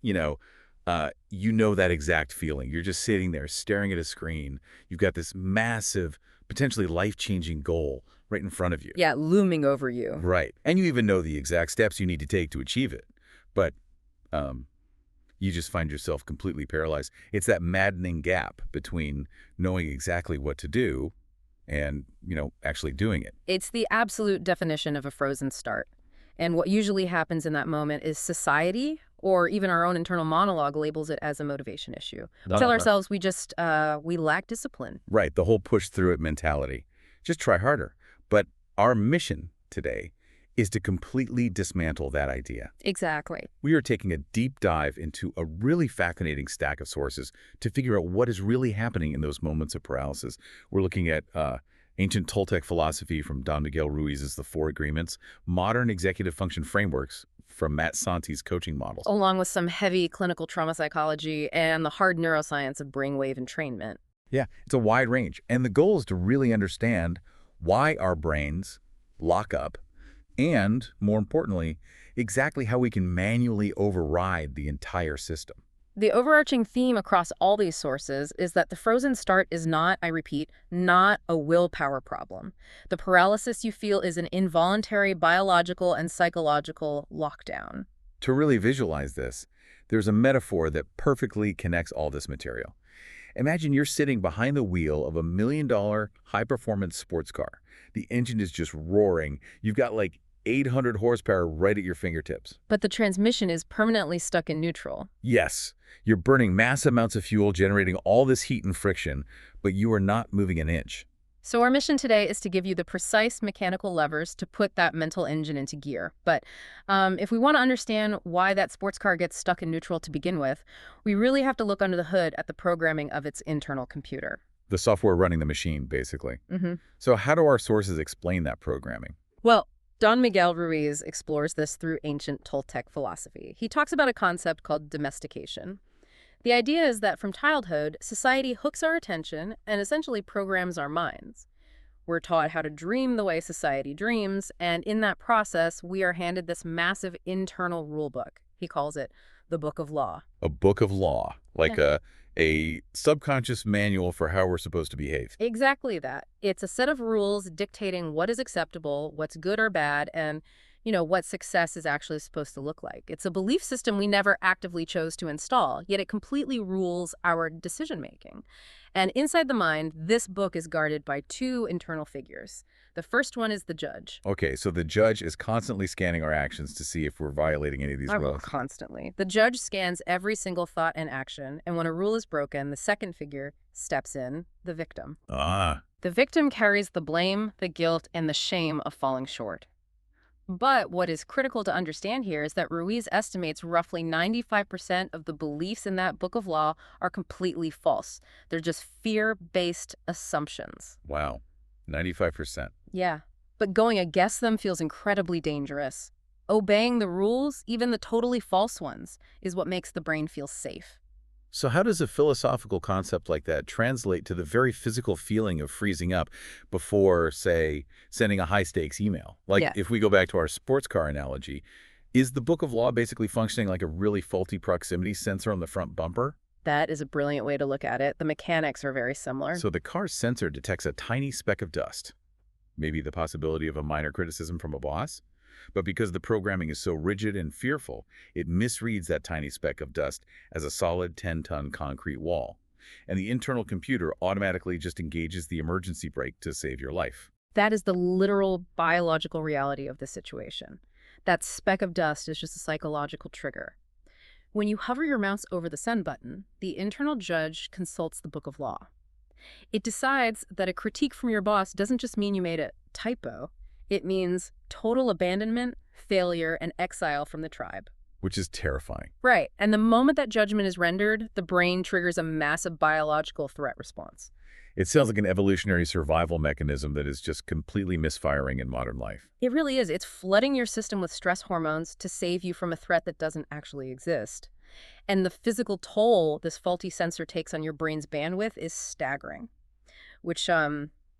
you know that exact feeling. You're just sitting there staring at a screen. You've got this massive, potentially life-changing goal right in front of you. Yeah, looming over you. Right. And you even know the exact steps you need to take to achieve it. But you just find yourself completely paralyzed. It's that maddening gap between knowing exactly what to do and, actually doing it. It's the absolute definition of a frozen start. And what usually happens in that moment is society, or even our own internal monologue, labels it as a motivation issue. We tell ourselves we lack discipline. Right, the whole push-through-it mentality. Just try harder. But our mission today is to completely dismantle that idea. Exactly. We are taking a deep dive into a really fascinating stack of sources to figure out what is really happening in those moments of paralysis. We're looking at ancient Toltec philosophy from Don Miguel Ruiz's The Four Agreements, modern executive function frameworks from Matt Santi's coaching models. Along with some heavy clinical trauma psychology and the hard neuroscience of brainwave entrainment. Yeah, it's a wide range. And the goal is to really understand why our brains lock up and, more importantly, exactly how we can manually override the entire system. The overarching theme across all these sources is that the frozen start is not, I repeat, not a willpower problem. The paralysis you feel is an involuntary biological and psychological lockdown. To really visualize this, there's a metaphor that perfectly connects all this material. Imagine you're sitting behind the wheel of a $1 million high-performance sports car. The engine is just roaring. You've got like 800 horsepower right at your fingertips. But the transmission is permanently stuck in neutral. Yes, you're burning massive amounts of fuel, generating all this heat and friction, but you are not moving an inch. So our mission today is to give you the precise mechanical levers to put that mental engine into gear. But if we want to understand why that sports car gets stuck in neutral to begin with, we really have to look under the hood at the programming of its internal computer. The software running the machine, basically. Mm-hmm. So how do our sources explain that programming? Well, Don Miguel Ruiz explores this through ancient Toltec philosophy. He talks about a concept called domestication. The idea is that from childhood, society hooks our attention and essentially programs our minds. We're taught how to dream the way society dreams, and in that process, we are handed this massive internal rule book. He calls it the Book of Law. A book of law, like a subconscious manual for how we're supposed to behave. Exactly that. It's a set of rules dictating what is acceptable, what's good or bad, and what success is actually supposed to look like. It's a belief system we never actively chose to install, yet it completely rules our decision-making. And inside the mind, this book is guarded by two internal figures. The first one is the judge. Okay, so the judge is constantly scanning our actions to see if we're violating any of these rules. Constantly. The judge scans every single thought and action, and when a rule is broken, the second figure steps in, the victim. Ah. The victim carries the blame, the guilt, and the shame of falling short. But what is critical to understand here is that Ruiz estimates roughly 95% of the beliefs in that book of law are completely false. They're just fear-based assumptions. Wow, 95%. Yeah, but going against them feels incredibly dangerous. Obeying the rules, even the totally false ones, is what makes the brain feel safe. So how does a philosophical concept like that translate to the very physical feeling of freezing up before, say, sending a high-stakes email? If we go back to our sports car analogy, is the Book of Law basically functioning like a really faulty proximity sensor on the front bumper? That is a brilliant way to look at it. The mechanics are very similar. So the car's sensor detects a tiny speck of dust, maybe the possibility of a minor criticism from a boss? But because the programming is so rigid and fearful, it misreads that tiny speck of dust as a solid 10-ton concrete wall. And the internal computer automatically just engages the emergency brake to save your life. That is the literal biological reality of the situation. That speck of dust is just a psychological trigger. When you hover your mouse over the send button, the internal judge consults the Book of Law. It decides that a critique from your boss doesn't just mean you made a typo. It means total abandonment, failure, and exile from the tribe. Which is terrifying. Right. And the moment that judgment is rendered, the brain triggers a massive biological threat response. It sounds like an evolutionary survival mechanism that is just completely misfiring in modern life. It really is. It's flooding your system with stress hormones to save you from a threat that doesn't actually exist. And the physical toll this faulty sensor takes on your brain's bandwidth is staggering, which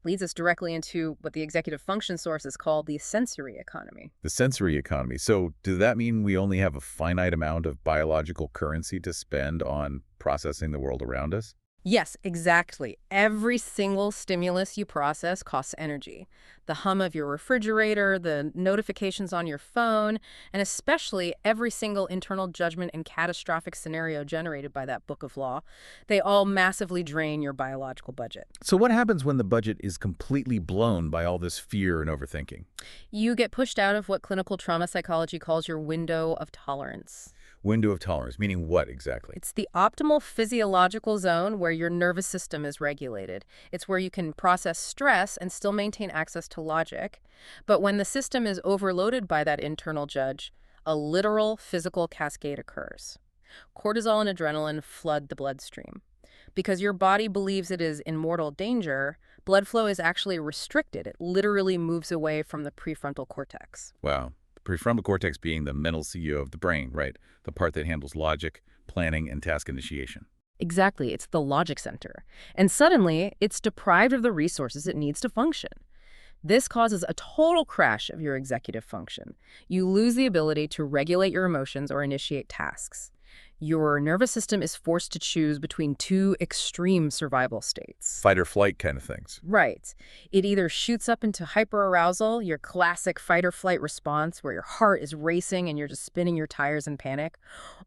leads us directly into what the executive function sources call the sensory economy. The sensory economy. So does that mean we only have a finite amount of biological currency to spend on processing the world around us? Yes, exactly. Every single stimulus you process costs energy. The hum of your refrigerator, the notifications on your phone, and especially every single internal judgment and catastrophic scenario generated by that book of law, they all massively drain your biological budget. So what happens when the budget is completely blown by all this fear and overthinking? You get pushed out of what clinical trauma psychology calls your window of tolerance. Window of tolerance, meaning what exactly? It's the optimal physiological zone where your nervous system is regulated. It's where you can process stress and still maintain access to logic. But when the system is overloaded by that internal judge, a literal physical cascade occurs. Cortisol and adrenaline flood the bloodstream. Because your body believes it is in mortal danger, blood flow is actually restricted. It literally moves away from the prefrontal cortex. Wow. The prefrontal cortex being the mental CEO of the brain, right? The part that handles logic, planning, and task initiation. Exactly, it's the logic center. And suddenly, it's deprived of the resources it needs to function. This causes a total crash of your executive function. You lose the ability to regulate your emotions or initiate tasks. Your nervous system is forced to choose between two extreme survival states. Fight or flight kind of things. Right. It either shoots up into hyperarousal, your classic fight or flight response where your heart is racing and you're just spinning your tires in panic,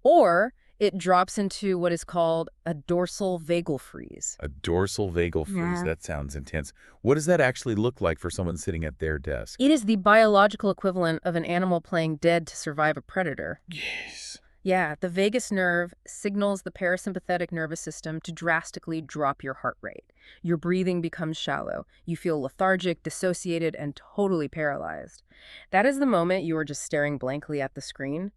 or it drops into what is called a dorsal vagal freeze. A dorsal vagal freeze. Yeah. That sounds intense. What does that actually look like for someone sitting at their desk? It is the biological equivalent of an animal playing dead to survive a predator. Yes. Yeah, the vagus nerve signals the parasympathetic nervous system to drastically drop your heart rate. Your breathing becomes shallow. You feel lethargic, dissociated, and totally paralyzed. That is the moment you are just staring blankly at the screen.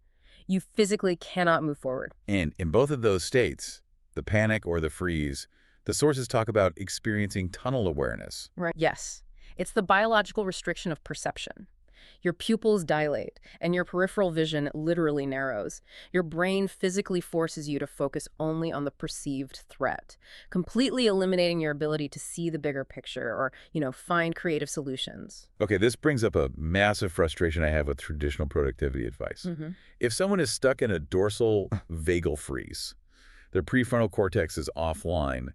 You physically cannot move forward. And in both of those states, the panic or the freeze, the sources talk about experiencing tunnel awareness. Right. Yes, it's the biological restriction of perception. Your pupils dilate, and your peripheral vision literally narrows. Your brain physically forces you to focus only on the perceived threat, completely eliminating your ability to see the bigger picture or, find creative solutions. Okay, this brings up a massive frustration I have with traditional productivity advice. If someone is stuck in a dorsal vagal freeze, their prefrontal cortex is offline,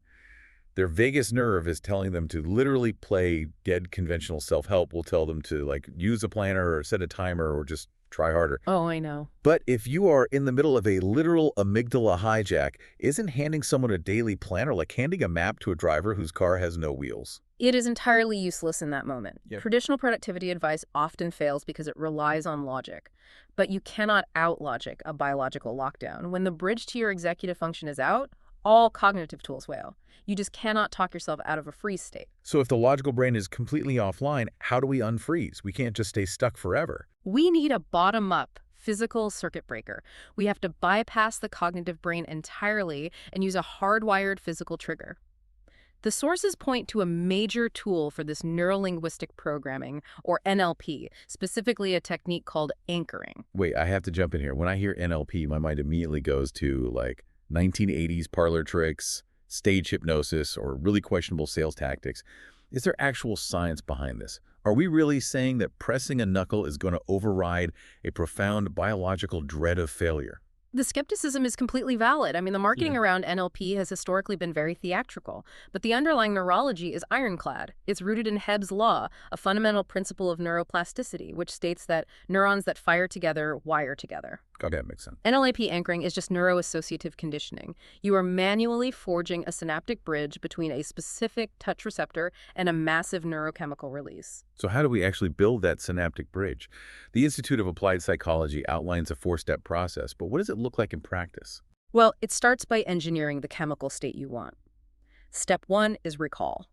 their vagus nerve is telling them to literally play dead. Conventional self-help will tell them to use a planner or set a timer or just try harder. Oh, I know. But if you are in the middle of a literal amygdala hijack, isn't handing someone a daily planner like handing a map to a driver whose car has no wheels? It is entirely useless in that moment. Yep. Traditional productivity advice often fails because it relies on logic. But you cannot out-logic a biological lockdown. When the bridge to your executive function is out, all cognitive tools fail. You just cannot talk yourself out of a freeze state. So if the logical brain is completely offline, how do we unfreeze? We can't just stay stuck forever. We need a bottom-up physical circuit breaker. We have to bypass the cognitive brain entirely and use a hardwired physical trigger. The sources point to a major tool for this neurolinguistic programming, or NLP, specifically a technique called anchoring. Wait, I have to jump in here. When I hear NLP, my mind immediately goes to 1980s parlor tricks, stage hypnosis, or really questionable sales tactics. Is there actual science behind this? Are we really saying that pressing a knuckle is going to override a profound biological dread of failure? The skepticism is completely valid. I mean, the marketing around NLP has historically been very theatrical, but the underlying neurology is ironclad. It's rooted in Hebb's law, a fundamental principle of neuroplasticity, which states that neurons that fire together wire together. Okay, that makes sense. NLP anchoring is just neuroassociative conditioning. You are manually forging a synaptic bridge between a specific touch receptor and a massive neurochemical release. So how do we actually build that synaptic bridge? The Institute of Applied Psychology outlines a 4-step process, but what does it look like in practice? Well, it starts by engineering the chemical state you want. Step 1 is recall.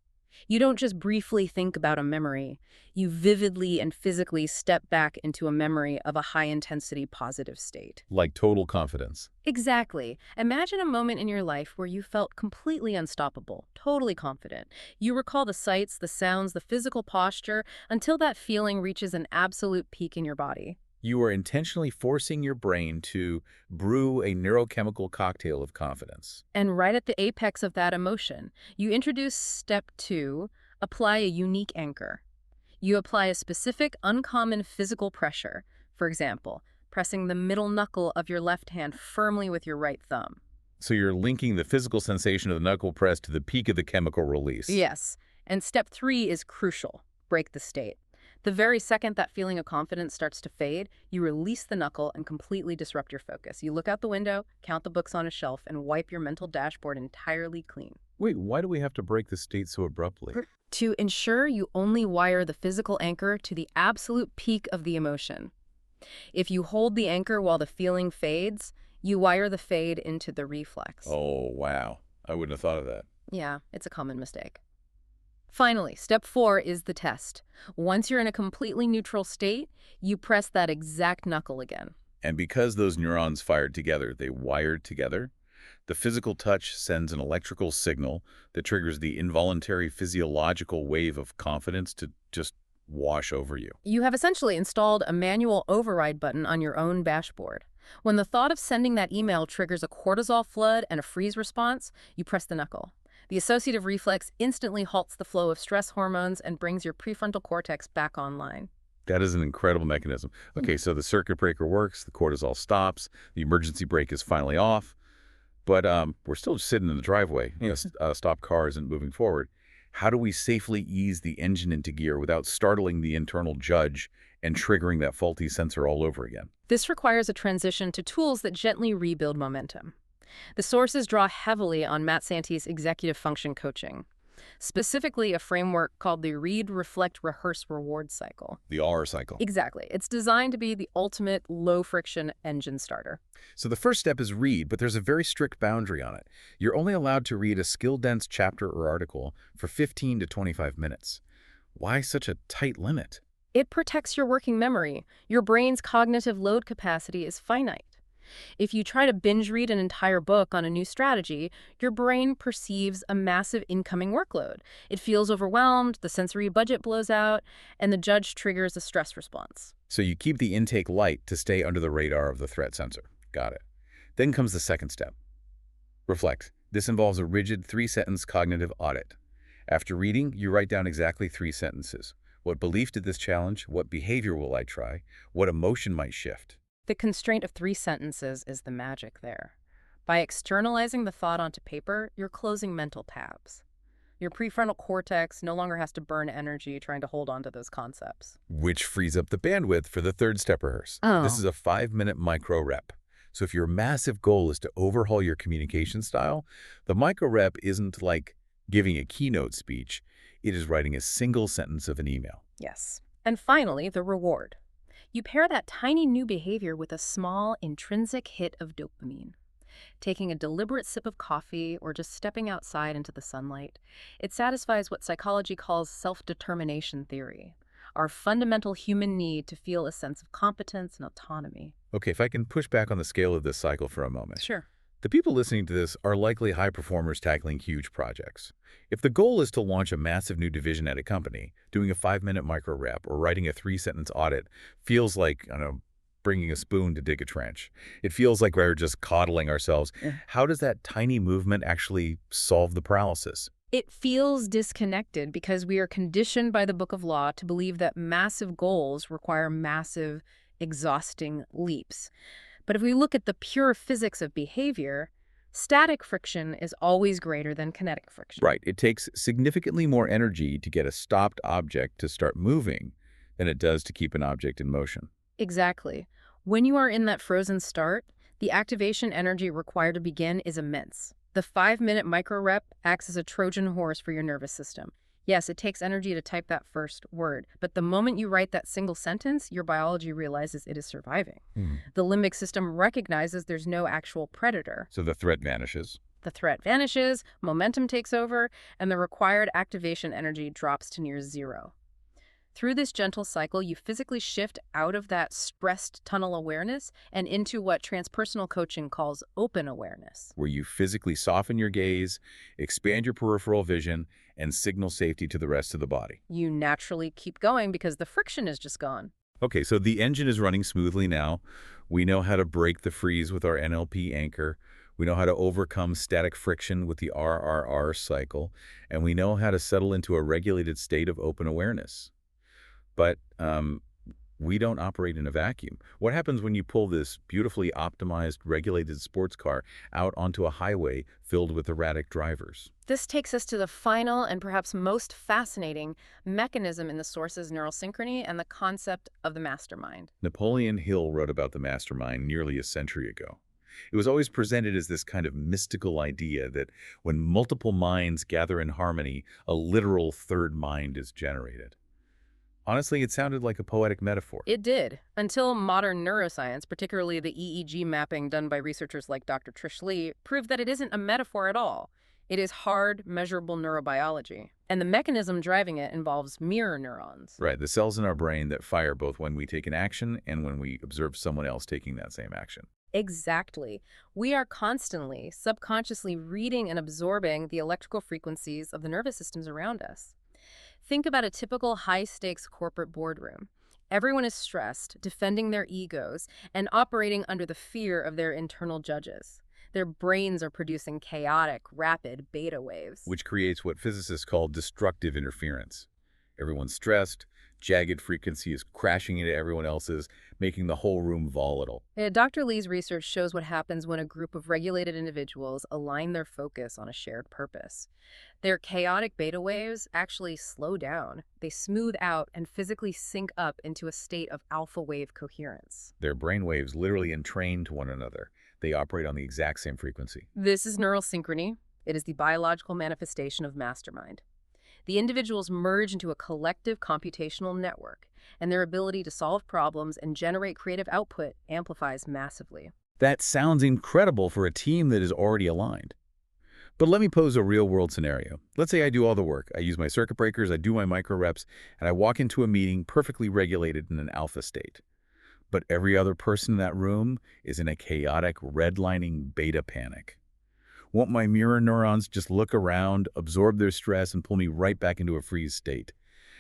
You don't just briefly think about a memory. You vividly and physically step back into a memory of a high-intensity positive state. Like total confidence. Exactly. Imagine a moment in your life where you felt completely unstoppable, totally confident. You recall the sights, the sounds, the physical posture, until that feeling reaches an absolute peak in your body. You are intentionally forcing your brain to brew a neurochemical cocktail of confidence. And right at the apex of that emotion, you introduce step 2, Apply a unique anchor. You apply a specific, uncommon physical pressure. For example, pressing the middle knuckle of your left hand firmly with your right thumb. So you're linking the physical sensation of the knuckle press to the peak of the chemical release. Yes. And step 3 is crucial. Break the state. The very second that feeling of confidence starts to fade, you release the knuckle and completely disrupt your focus. You look out the window, count the books on a shelf, and wipe your mental dashboard entirely clean. Wait, why do we have to break the state so abruptly? To ensure you only wire the physical anchor to the absolute peak of the emotion. If you hold the anchor while the feeling fades, you wire the fade into the reflex. Oh, wow. I wouldn't have thought of that. Yeah, it's a common mistake. Finally, step 4 is the test. Once you're in a completely neutral state, you press that exact knuckle again. And because those neurons fired together, they wired together, the physical touch sends an electrical signal that triggers the involuntary physiological wave of confidence to just wash over you. You have essentially installed a manual override button on your own dashboard. When the thought of sending that email triggers a cortisol flood and a freeze response, you press the knuckle. The associative reflex instantly halts the flow of stress hormones and brings your prefrontal cortex back online. That is an incredible mechanism. Okay, so the circuit breaker works, the cortisol stops, the emergency brake is finally off, but we're still just sitting in the driveway. Stop car isn't moving forward. How do we safely ease the engine into gear without startling the internal judge and triggering that faulty sensor all over again? This requires a transition to tools that gently rebuild momentum. The sources draw heavily on Matt Sante's executive function coaching, specifically a framework called the Read, Reflect, Rehearse, Reward cycle. The R cycle. Exactly. It's designed to be the ultimate low-friction engine starter. So the first step is read, but there's a very strict boundary on it. You're only allowed to read a skill-dense chapter or article for 15 to 25 minutes. Why such a tight limit? It protects your working memory. Your brain's cognitive load capacity is finite. If you try to binge read an entire book on a new strategy, your brain perceives a massive incoming workload. It feels overwhelmed, the sensory budget blows out, and the judge triggers a stress response. So you keep the intake light to stay under the radar of the threat sensor. Got it. Then comes the second step. Reflect. This involves a rigid 3-sentence cognitive audit. After reading, you write down exactly 3 sentences. What belief did this challenge? What behavior will I try? What emotion might shift? The constraint of 3 sentences is the magic there. By externalizing the thought onto paper, you're closing mental tabs. Your prefrontal cortex no longer has to burn energy trying to hold on to those concepts. Which frees up the bandwidth for the third step rehearse. Oh. This is a 5-minute micro rep. So if your massive goal is to overhaul your communication style, the micro rep isn't like giving a keynote speech. It is writing a single sentence of an email. Yes. And finally, the reward. You pair that tiny new behavior with a small, intrinsic hit of dopamine. Taking a deliberate sip of coffee or just stepping outside into the sunlight, it satisfies what psychology calls self-determination theory, our fundamental human need to feel a sense of competence and autonomy. Okay, if I can push back on the scale of this cycle for a moment. Sure. The people listening to this are likely high performers tackling huge projects. If the goal is to launch a massive new division at a company, doing a 5-minute micro rep or writing a 3-sentence audit feels like, I don't know, bringing a spoon to dig a trench. It feels like we're just coddling ourselves. Yeah. How does that tiny movement actually solve the paralysis? It feels disconnected because we are conditioned by the Book of Law to believe that massive goals require massive, exhausting leaps. But if we look at the pure physics of behavior, static friction is always greater than kinetic friction. Right. It takes significantly more energy to get a stopped object to start moving than it does to keep an object in motion. Exactly. When you are in that frozen start, the activation energy required to begin is immense. The 5-minute micro rep acts as a Trojan horse for your nervous system. Yes, it takes energy to type that first word, but the moment you write that single sentence, your biology realizes it is surviving. The limbic system recognizes there's no actual predator. So the threat vanishes. The threat vanishes, momentum takes over, and the required activation energy drops to near zero. Through this gentle cycle, you physically shift out of that stressed tunnel awareness and into what transpersonal coaching calls open awareness. Where you physically soften your gaze, expand your peripheral vision, and signal safety to the rest of the body. You naturally keep going because the friction is just gone. Okay, so the engine is running smoothly now. We know how to break the freeze with our NLP anchor. We know how to overcome static friction with the RRR cycle, and we know how to settle into a regulated state of open awareness. But we don't operate in a vacuum. What happens when you pull this beautifully optimized, regulated sports car out onto a highway filled with erratic drivers? This takes us to the final and perhaps most fascinating mechanism in the source's neural synchrony and the concept of the mastermind. Napoleon Hill wrote about the mastermind nearly a century ago. It was always presented as this kind of mystical idea that when multiple minds gather in harmony, a literal third mind is generated. Honestly, it sounded like a poetic metaphor. It did, until modern neuroscience, particularly the EEG mapping done by researchers like Dr. Trish Lee, proved that it isn't a metaphor at all. It is hard, measurable neurobiology. And the mechanism driving it involves mirror neurons. Right, the cells in our brain that fire both when we take an action and when we observe someone else taking that same action. Exactly. We are constantly, subconsciously reading and absorbing the electrical frequencies of the nervous systems around us. Think about a typical high-stakes corporate boardroom. Everyone is stressed, defending their egos, and operating under the fear of their internal judges. Their brains are producing chaotic, rapid beta waves. Which creates what physicists call destructive interference. Everyone's stressed, jagged frequency is crashing into everyone else's, making the whole room volatile. Dr. Lee's research shows what happens when a group of regulated individuals align their focus on a shared purpose. Their chaotic beta waves actually slow down. They smooth out and physically sync up into a state of alpha wave coherence. Their brainwaves literally entrain to one another. They operate on the exact same frequency. This is neural synchrony. It is the biological manifestation of mastermind. The individuals merge into a collective computational network, and their ability to solve problems and generate creative output amplifies massively. That sounds incredible for a team that is already aligned. But let me pose a real-world scenario. Let's say I do all the work. I use my circuit breakers, I do my micro reps, and I walk into a meeting perfectly regulated in an alpha state. But every other person in that room is in a chaotic, redlining beta panic. Won't my mirror neurons just look around, absorb their stress, and pull me right back into a freeze state?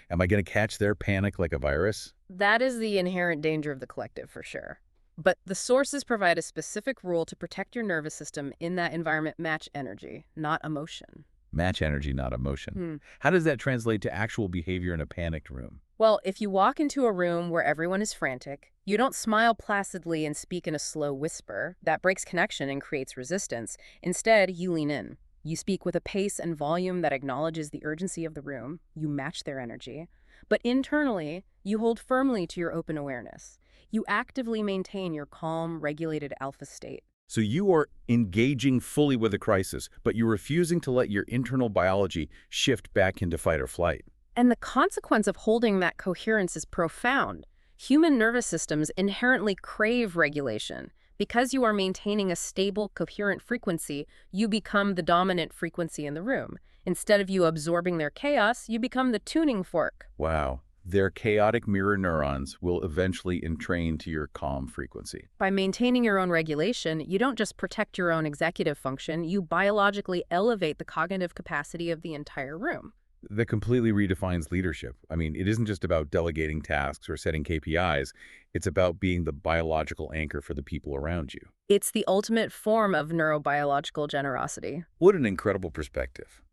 Am I going to catch their panic like a virus? That is the inherent danger of the collective, for sure. But the sources provide a specific rule to protect your nervous system in that environment: match energy, not emotion. Match energy, not emotion. How does that translate to actual behavior in a panicked room? Well, if you walk into a room where everyone is frantic, you don't smile placidly and speak in a slow whisper. That breaks connection and creates resistance. Instead, you lean in. You speak with a pace and volume that acknowledges the urgency of the room. You match their energy. But internally, you hold firmly to your open awareness. You actively maintain your calm, regulated alpha state. So you are engaging fully with a crisis, but you're refusing to let your internal biology shift back into fight or flight. And the consequence of holding that coherence is profound. Human nervous systems inherently crave regulation. Because you are maintaining a stable, coherent frequency, you become the dominant frequency in the room. Instead of you absorbing their chaos, you become the tuning fork. Wow. Their chaotic mirror neurons will eventually entrain to your calm frequency. By maintaining your own regulation, you don't just protect your own executive function, you biologically elevate the cognitive capacity of the entire room. That completely redefines leadership. I mean, it isn't just about delegating tasks or setting KPIs. It's about being the biological anchor for the people around you. It's the ultimate form of neurobiological generosity. What an incredible perspective.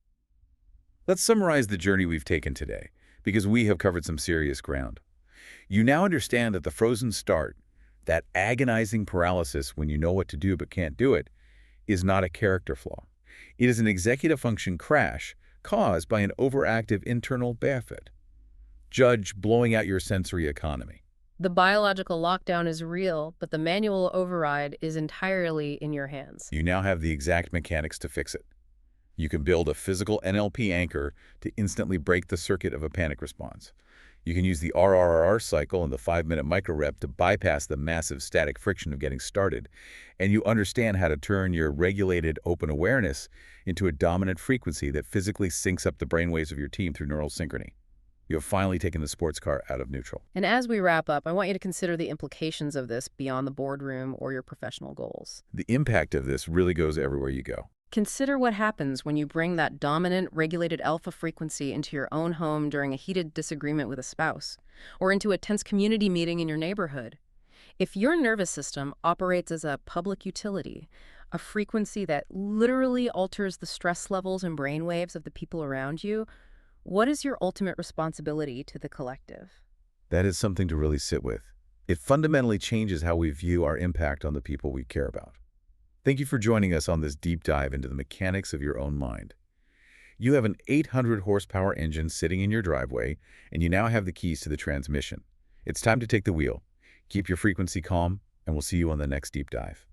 Let's summarize the journey we've taken today, because we have covered some serious ground. You now understand that the frozen start, that agonizing paralysis when you know what to do but can't do it, is not a character flaw. It is an executive function crash caused by an overactive internal BAFIT. Judge blowing out your sensory economy. The biological lockdown is real, but the manual override is entirely in your hands. You now have the exact mechanics to fix it. You can build a physical NLP anchor to instantly break the circuit of a panic response. You can use the RRR cycle and the 5-minute micro rep to bypass the massive static friction of getting started. And you understand how to turn your regulated open awareness into a dominant frequency that physically syncs up the brainwaves of your team through neural synchrony. You have finally taken the sports car out of neutral. And as we wrap up, I want you to consider the implications of this beyond the boardroom or your professional goals. The impact of this really goes everywhere you go. Consider what happens when you bring that dominant, regulated alpha frequency into your own home during a heated disagreement with a spouse, or into a tense community meeting in your neighborhood. If your nervous system operates as a public utility, A frequency that literally alters the stress levels and brain waves of the people around you, what is your ultimate responsibility to the collective? That is something to really sit with. It fundamentally changes how we view our impact on the people we care about. Thank you for joining us on this deep dive into the mechanics of your own mind. You have an 800 horsepower engine sitting in your driveway, and you now have the keys to the transmission. It's time to take the wheel. Keep your frequency calm, and we'll see you on the next deep dive.